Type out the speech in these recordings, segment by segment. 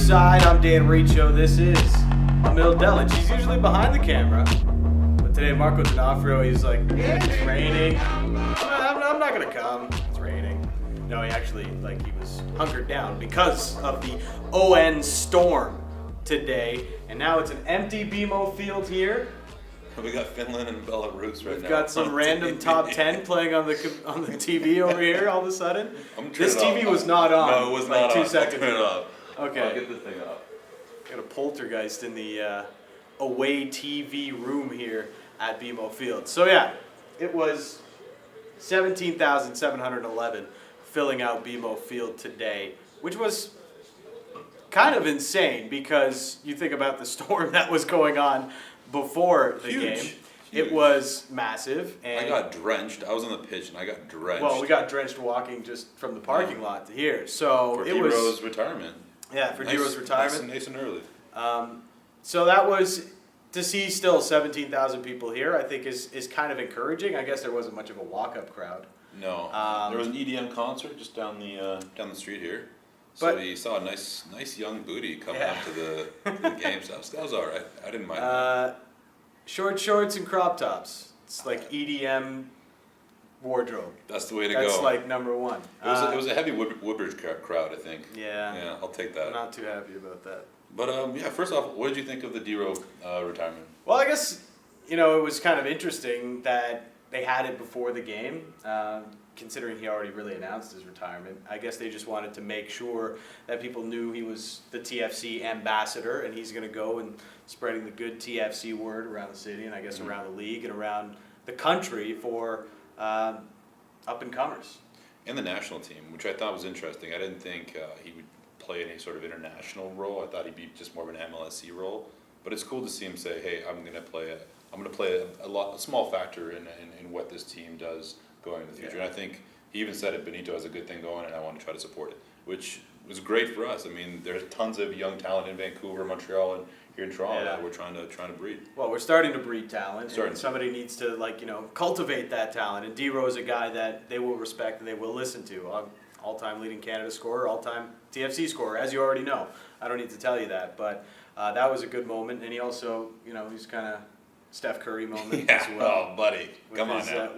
Pitchside. I'm Dan Riccio. This is Amil Delic. He's usually behind the camera, but today Marco D'Onofrio, he's like, yeah, it's raining. I'm not gonna come. It's raining. No, he actually, he was hunkered down because of the ON storm today, and now it's an empty BMO Field here. We got Finland and Belarus right now. We've got some random top 10 playing on the TV over here all of a sudden. This TV was not on. No, it was not on. 2 seconds Turn it off. Okay. I'll get the thing up. Got a poltergeist in the away TV room here at BMO Field. So yeah, it was 17,711 filling out BMO Field today, which was kind of insane because you think about the storm that was going on before the game. Huge. It was massive. And I got drenched. I was on the pitch and I got drenched. well, we got drenched walking just from the parking lot to here. So for it was D-Rose retirement. Yeah, for D-Rose retirement. Nice and early. So that was, to see still 17,000 people here, I think is kind of encouraging. I guess there wasn't much of a walk-up crowd. No, there was an EDM concert just down the street here. So we saw a nice young booty coming up to the game. So that was all right. I didn't mind that. Short shorts and crop tops. It's like EDM wardrobe. That's the way to go. That's like number one. It was a heavy Woodbridge crowd, I think. Yeah. Yeah, I'll take that. I'm not too happy about that. But first off, what did you think of the D-Rose retirement? Well, I guess, it was kind of interesting that they had it before the game, considering he already really announced his retirement. I guess they just wanted to make sure that people knew he was the TFC ambassador, and he's going to go and spreading the good TFC word around the city, and I guess around the league and around the country for up-and-comers. And the national team, which I thought was interesting. I didn't think he would play any sort of international role. I thought he'd be just more of an MLSC role. But it's cool to see him say, "Hey, I'm going to play a small factor in what this team does going in the future." Yeah. And I think he even said it. Benito has a good thing going, and I want to try to support it, which was great for us. I mean, there's tons of young talent in Vancouver, Montreal, and here in Toronto that we're trying to breed. Well, we're starting to breed talent, and somebody needs to cultivate that talent. And D-Rose is a guy that they will respect and they will listen to. All-time leading Canada scorer, all-time TFC scorer, as you already know. I don't need to tell you that, but that was a good moment. And he also, he's kind of Steph Curry moment as well. Oh, buddy, come on now.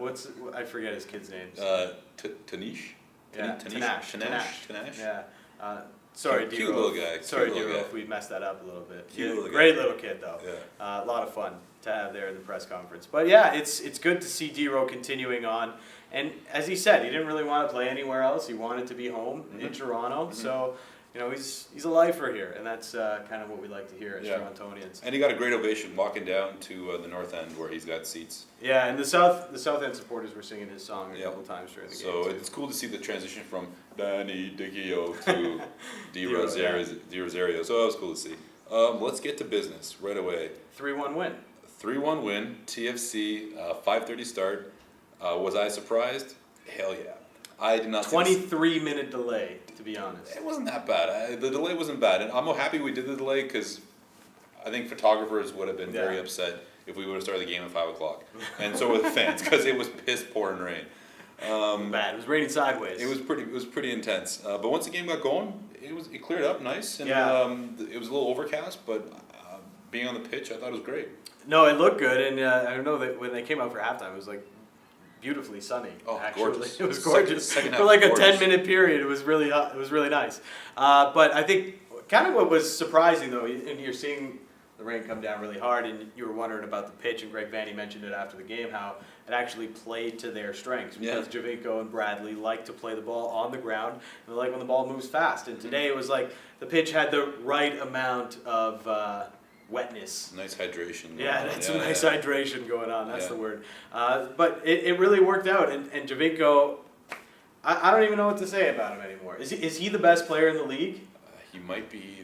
I forget his kid's name. Tanish? Yeah, Tanash. Yeah. Sorry, cute little guy. Sorry, D-Ro, if we messed that up a little bit. Little great little kid, though. Yeah. A lot of fun to have there in the press conference. But yeah, it's good to see D-Ro continuing on. And as he said, he didn't really want to play anywhere else. He wanted to be home in Toronto. So, he's a lifer here, and that's kind of what we like to hear as Torontonians. And he got a great ovation walking down to the north end where he's got seats. Yeah, and the south end supporters were singing his song a couple times during the game. So it's cool to see the transition from Danny DiGio to D. Rosario. So that was cool to see. Let's get to business right away. 3-1 win. 3-1 win. TFC 5:30 start. Was I surprised? Hell yeah. I did not. 23-minute delay, to be honest. It wasn't that bad. The delay wasn't bad, and I'm happy we did the delay because I think photographers would have been very upset if we would have started the game at 5 o'clock, and so were the fans because it was piss pouring rain. Bad. It was raining sideways. It was pretty intense. But once the game got going, it cleared up nice, and it was a little overcast, but being on the pitch, I thought it was great. No, it looked good, and I don't know that when they came out for halftime, it was beautifully sunny. Oh, actually. Gorgeous. It was gorgeous. Second for a 10-minute period, it was really hot. It was really nice. But I think kind of what was surprising though, and you're seeing the rain come down really hard, and you were wondering about the pitch, and Greg Vanny mentioned it after the game, how it actually played to their strengths because Javinko and Bradley like to play the ball on the ground, and they like when the ball moves fast. And today it was the pitch had the right amount of wetness. Nice hydration. Yeah, that's some nice hydration going on. That's the word. But it really worked out. And Javinko, I don't even know what to say about him anymore. Is he the best player in the league? He might be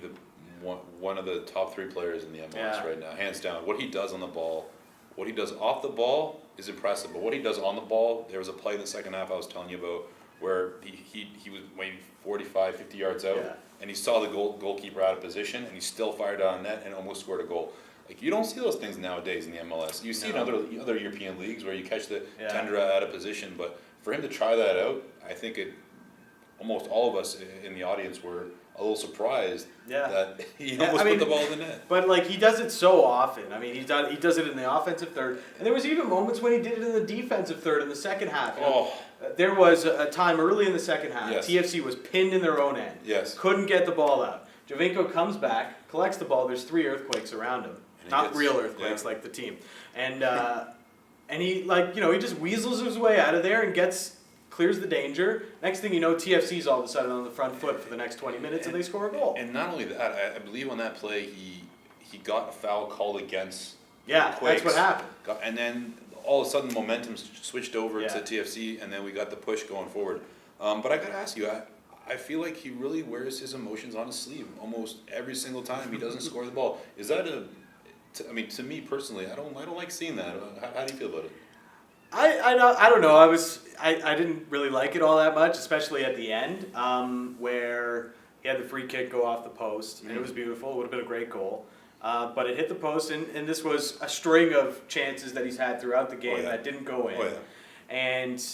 one of the top 3 players in the MLS right now, hands down. What he does on the ball, what he does off the ball is impressive. But what he does on the ball, there was a play in the second half I was telling you about where he was maybe 45, 50 yards out, and he saw the goalkeeper out of position, and he still fired on net and almost scored a goal. You don't see those things nowadays in the MLS. You see in other European leagues where you catch the tender out of position, but for him to try that out, I think almost all of us in the audience were a little surprised Yeah. that he Yeah, almost I mean, put the ball in the net. But like he does it so often. I mean, he does it in the offensive third, and there was even moments when he did it in the defensive third in the second half. There was a time early in the second half. Yes. TFC was pinned in their own end. Yes. Couldn't get the ball out. Giovinco comes back, collects the ball. There's 3 earthquakes around him. Not real earthquakes like the team. And he he just weasels his way out of there and clears the danger. Next thing you know, TFC's all of a sudden on the front foot for the next 20 minutes and they score a goal. And not only that, I believe on that play he got a foul called against Yeah, Quakes. that's what happened. And then all of a sudden momentum switched over Yeah. to TFC, and then we got the push going forward. But I gotta ask you, I feel like he really wears his emotions on his sleeve almost every single time he doesn't score the ball. Is that to me personally, I don't like seeing that. How do you feel about it? I don't know. I didn't really like it all that much, especially at the end, where he had the free kick go off the post, and it was beautiful. It would have been a great goal. But it hit the post, and this was a string of chances that he's had throughout the game that didn't go in. And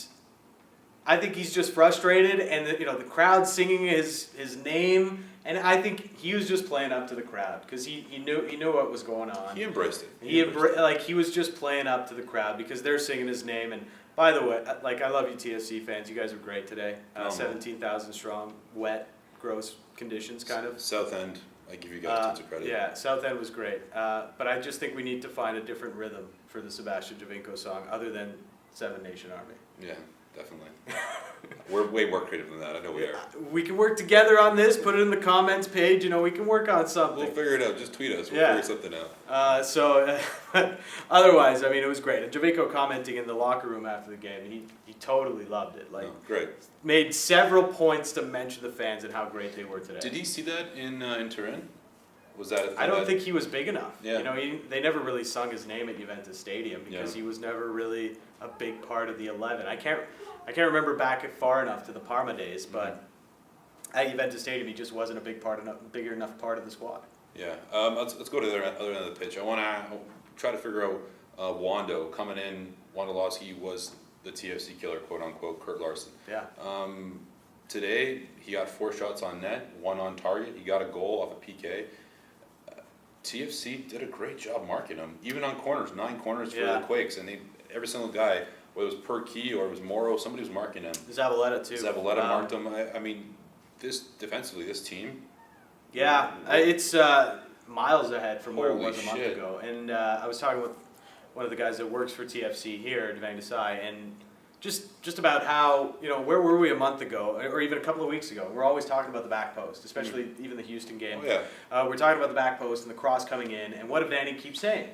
I think he's just frustrated, and the crowd singing his name, and I think he was just playing up to the crowd because he knew what was going on. He embraced it. He was just playing up to the crowd because they're singing his name. And by the way, I love you TFC fans. You guys are great today. 17,000 strong, wet, gross conditions, kind of. South End. I give you guys tons of credit. Yeah, South End was great. But I just think we need to find a different rhythm for the Sebastian Giovinco song other than Seven Nation Army. Yeah, definitely. We're way more creative than that. I know we are. We can work together on this. Put it in the comments page. We can work on something. We'll figure it out. Just tweet us. We'll figure something out. Otherwise, it was great. And Giovinco commenting in the locker room after the game, he totally loved it. Great. Made several points to mention the fans and how great they were today. Did he see that in Turin? Was that? I don't think he was big enough. Yeah. They never really sung his name at Juventus Stadium because he was never really a big part of the 11. I can't remember back far enough to the Parma days, but at Juventus Stadium, he just wasn't a bigger enough part of the squad. Yeah. Let's go to the other end of the pitch. I want to try to figure out Wando coming in. Wondolowski was the TFC killer, quote unquote, Kurt Larson. Yeah. Today he got 4 shots on net, 1 on target. He got a goal off a PK. TFC did a great job marking him, even on corners. 9 corners for the Quakes, and every single guy, whether it was Perkey or it was Morrow, somebody was marking him. Zavaleta too. Zavaleta marked him. I mean, defensively, this team. Yeah, it's miles ahead from where it was a month shit. ago. And I was talking with one of the guys that works for TFC here at Desai, and just about how, where were we a month ago, or even a couple of weeks ago? We're always talking about the back post, especially even the Houston game. Oh, yeah. We're talking about the back post and the cross coming in, and what did Vanny keep saying?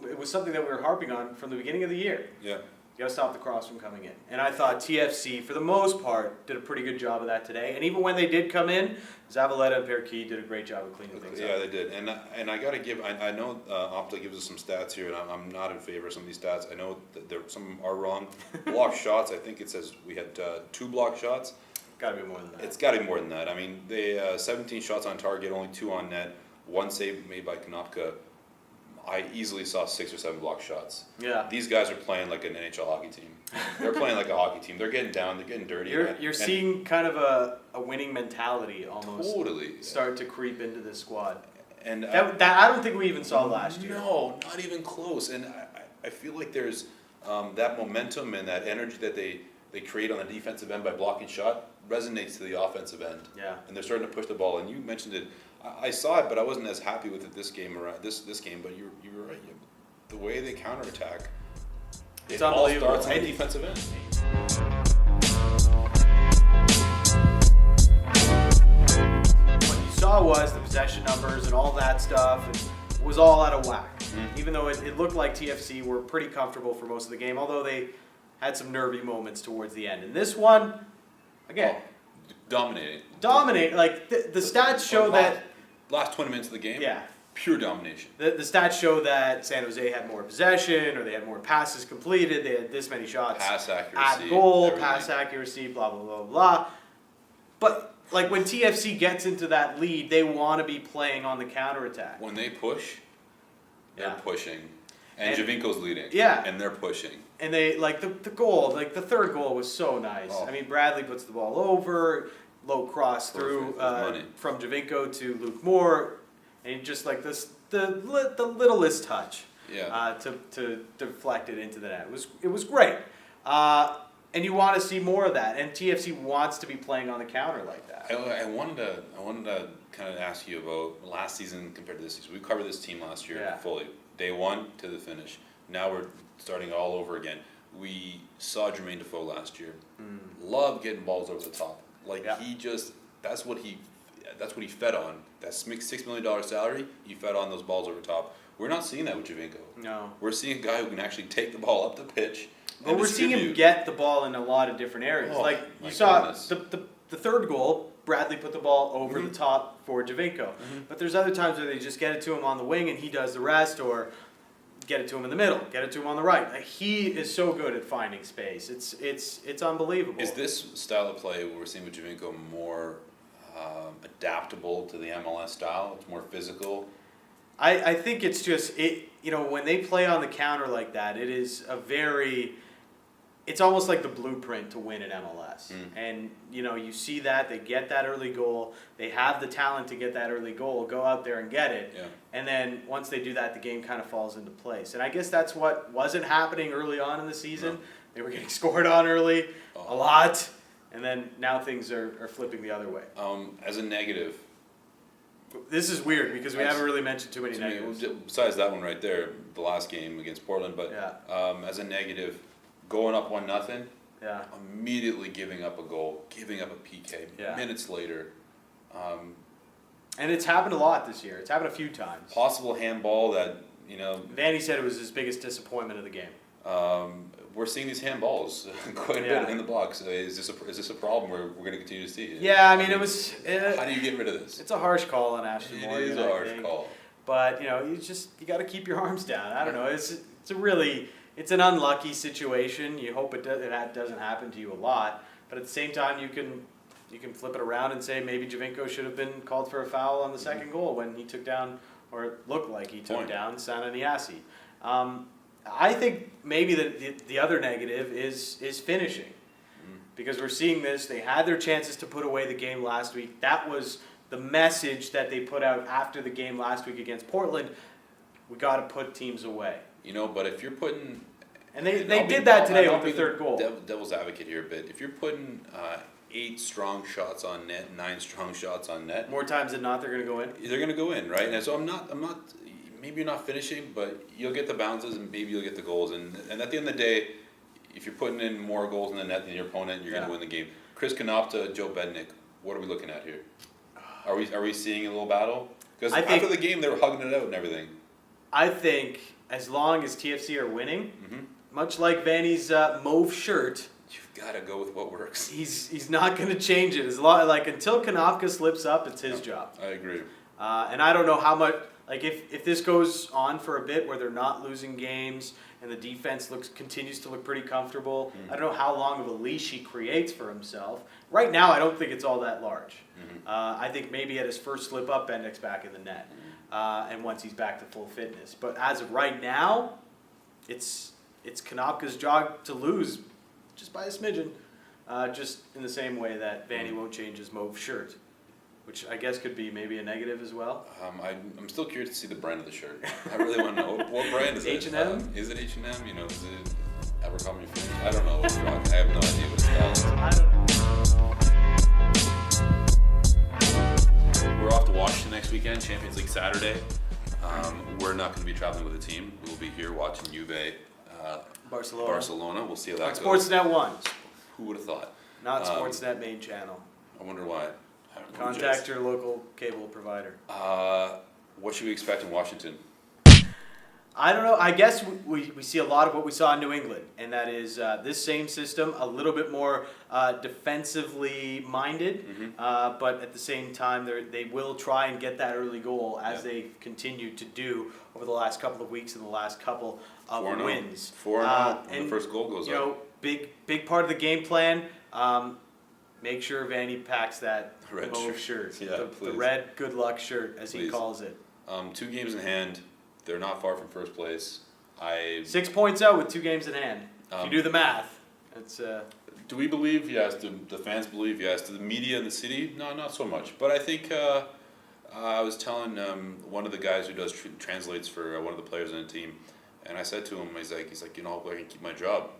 It was something that we were harping on from the beginning of the year. Yeah. You got to stop the cross from coming in. And I thought TFC, for the most part, did a pretty good job of that today. And even when they did come in, Zavaleta and Perkey did a great job of cleaning things up. Yeah, they did. And I got to give, I know Opta gives us some stats here, and I'm not in favor of some of these stats. I know that some are wrong. Block shots, I think it says we had 2 block shots. Got to be more than that. It's got to be more than that. I mean, they 17 shots on target, only 2 on net, 1 save made by Konopka. I easily saw 6 or 7 block shots. Yeah. These guys are playing like an NHL hockey team. They're playing like a hocky team. They're getting down. They're getting dirty. You're seeing kind of a winning mentality almost. Totally. Start to creep into this squad. And that I don't think we even saw last year. No, not even close. And I feel like there's that momentum and that energy that they create on the defensive end by blocking shot resonates to the offensive end. Yeah. And they're starting to push the ball. And you mentioned it. I saw it, but I wasn't as happy with it this game. This game, but you were right. The way they counterattack, it's unbelievable. All starts on the defensive end. What you saw was the possession numbers and all that stuff. It was all out of whack. Mm-hmm. Even though it looked like TFC were pretty comfortable for most of the game, although they had some nervy moments towards the end. And this one, again, dominating. Like the stats show that. Last 20 minutes of the game, yeah, pure domination. The stats show that San Jose had more possession, or they had more passes completed. They had this many shots pass accuracy, at goal, everything. pass accuracy, blah blah blah blah. But like when TFC gets into that lead, they want to be playing on the counterattack. When they push, they're pushing, and Giovinco's leading. Yeah, and they're pushing. And they the goal, like the third goal was so nice. Oh. I mean, Bradley puts the ball over. low cross through money. from Javinko to Luke Moore, and just like the littlest touch to deflect it into the net. It was great. And you want to see more of that, and TFC wants to be playing on the counter like that. I wanted to kind of ask you about last season compared to this season. We covered this team last year fully, day one to the finish. Now we're starting all over again. We saw Jermaine Defoe last year. Loved getting balls over the top. That's what he fed on. That $6 million salary, he fed on those balls over top. We're not seeing that with Javinko. No. We're seeing a guy who can actually take the ball up the pitch. But we're seeing him get the ball in a lot of different areas. You saw the third goal, Bradley put the ball over the top for Javinko. But there's other times where they just get it to him on the wing and he does the rest, or get it to him in the middle, get it to him on the right. He is so good at finding space. It's unbelievable. Is this style of play we're seeing with Javinko more adaptable to the MLS style? It's more physical? I think it's just, when they play on the counter like that, it is it's almost like the blueprint to win in MLS. And, you see that, they get that early goal, they have the talent to get that early goal, go out there and get it. Yeah. And then once they do that, the game kind of falls into place. And I guess that's what wasn't happening early on in the season. No. They were getting scored on early, a lot, and then now things are flipping the other way. As a negative, this is weird because we haven't really mentioned too many to me, negatives. besides that one right there, the last game against Portland, but as a negative, going up 1-0, immediately giving up a goal, giving up a PK, minutes later. And it's happened a lot this year. It's happened a few times. Possible handball that, Vanny said it was his biggest disappointment of the game. We're seeing these handballs quite a bit in the box. Is this a problem we're going to continue to see? Yeah, I mean, it was... how do you get rid of this? It's a harsh call on Ashton Morgan. It is a harsh call. But, you got to keep your arms down. I don't know. It's an unlucky situation. You hope it doesn't happen to you a lot. But at the same time, you can flip it around and say maybe Javinko should have been called for a foul on the second goal when he took down, or it looked like he took down Sananiasi. I think maybe the other negative is finishing. Because we're seeing this. They had their chances to put away the game last week. That was the message that they put out after the game last week against Portland. We got to put teams away. But if you're putting... And they did that today with the third goal. Devil's advocate here a bit. If you're putting 8 strong shots on net, 9 strong shots on net... More times than not, they're going to go in? They're going to go in, right? And so I'm not... Maybe you're not finishing, but you'll get the bounces and maybe you'll get the goals. And at the end of the day, if you're putting in more goals in the net than your opponent, you're going to win the game. Chris Konopka, Joe Bednick, what are we looking at here? Are we seeing a little battle? Because after the game, they were hugging it out and everything. I think as long as TFC are winning, much like Vanny's mauve shirt, you've got to go with what works. He's not going to change it. Until Konopka slips up, it's his job. I agree. And I don't know how much. If this goes on for a bit where they're not losing games and the defense continues to look pretty comfortable, I don't know how long of a leash he creates for himself. Right now, I don't think it's all that large. I think maybe at his first slip up, Bendick's back in the net, and once he's back to full fitness. But as of right now, it's Konopka's job to lose, just by a smidgen, just in the same way that Vanny won't change his mauve shirt. Which I guess could be maybe a negative as well. I'm still curious to see the brand of the shirt. I really want to know what brand is it. H&M? Is it H&M? Is it Abercrombie Fitch? I don't know. I have no idea what it's called. I don't know. We're off to Washington next weekend, Champions League Saturday. We're not going to be traveling with the team. We'll be here watching Juve Barcelona. We'll see how that goes. Sportsnet 1. Who would have thought? Not Sportsnet main channel. I wonder why. Contact your local cable provider. What should we expect in Washington? I don't know. I guess we see a lot of what we saw in New England, and that is this same system, a little bit more defensively minded, but at the same time, they will try and get that early goal as they continue to do over the last couple of weeks and the last couple of wins. 4-0 when the first goal goes up. Big part of the game plan. Make sure Vanny packs that red mauve shirt. Yeah, the red good luck shirt, as he calls it. 2 games in hand. They're not far from first place. 6 points out with 2 games in hand. If you do the math, it's Do we believe? Yes. Do the fans believe? Yes. Do the media in the city? No, not so much. But I think I was telling one of the guys who does translates for one of the players on the team, and I said to him, he's like, I can keep my job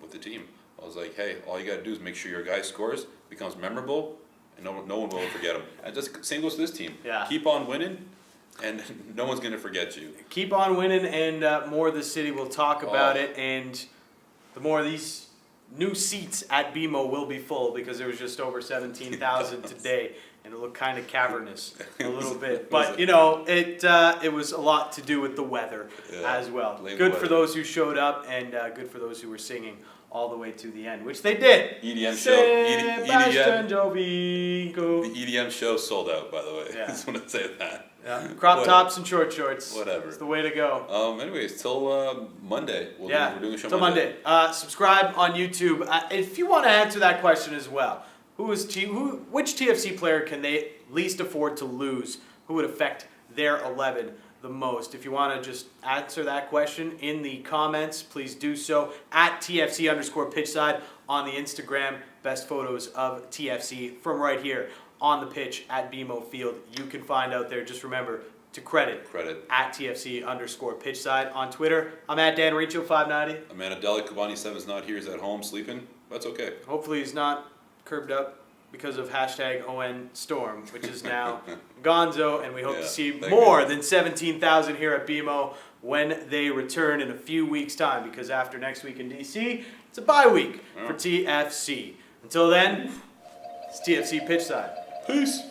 with the team. I was like, hey, all you got to do is make sure your guy scores, becomes memorable, and no one will forget him. And just same goes to this team. Yeah. Keep on winning, and no one's gonna forget you. Keep on winning, and more of the city will talk about it, and the more of these new seats at BMO will be full, because there was just over 17,000 today, and it looked kind of cavernous a little bit. But it was a lot to do with the weather as well. Good for those who showed up, and good for those who were singing all the way to the end, which they did. EDM show. Sebastian Jovico. The EDM show sold out, by the way. Yeah. I just want to say that. Yeah. Crop tops and short shorts. Whatever. It's the way to go. Anyways, till Monday. We're doing a show till Monday. Subscribe on YouTube. If you want to answer that question as well, which TFC player can they least afford to lose? Who would affect their 11 the most? If you want to just answer that question in the comments, please do so at TFC_Pitchside on the Instagram. Best photos of TFC from right here on the pitch at BMO Field. You can find out there. Just remember to credit at TFC_Pitchside on Twitter. I'm at Dan Riccio 590. I'm at Delic. Kubani7's not here. He's at home sleeping. That's okay. Hopefully he's not curbed up because of #ONStorm, which is now Gonzo, and we hope to see more than 17,000 here at BMO when they return in a few weeks' time, because after next week in DC, it's a bye week for TFC. Until then, it's TFC Pitchside. Peace.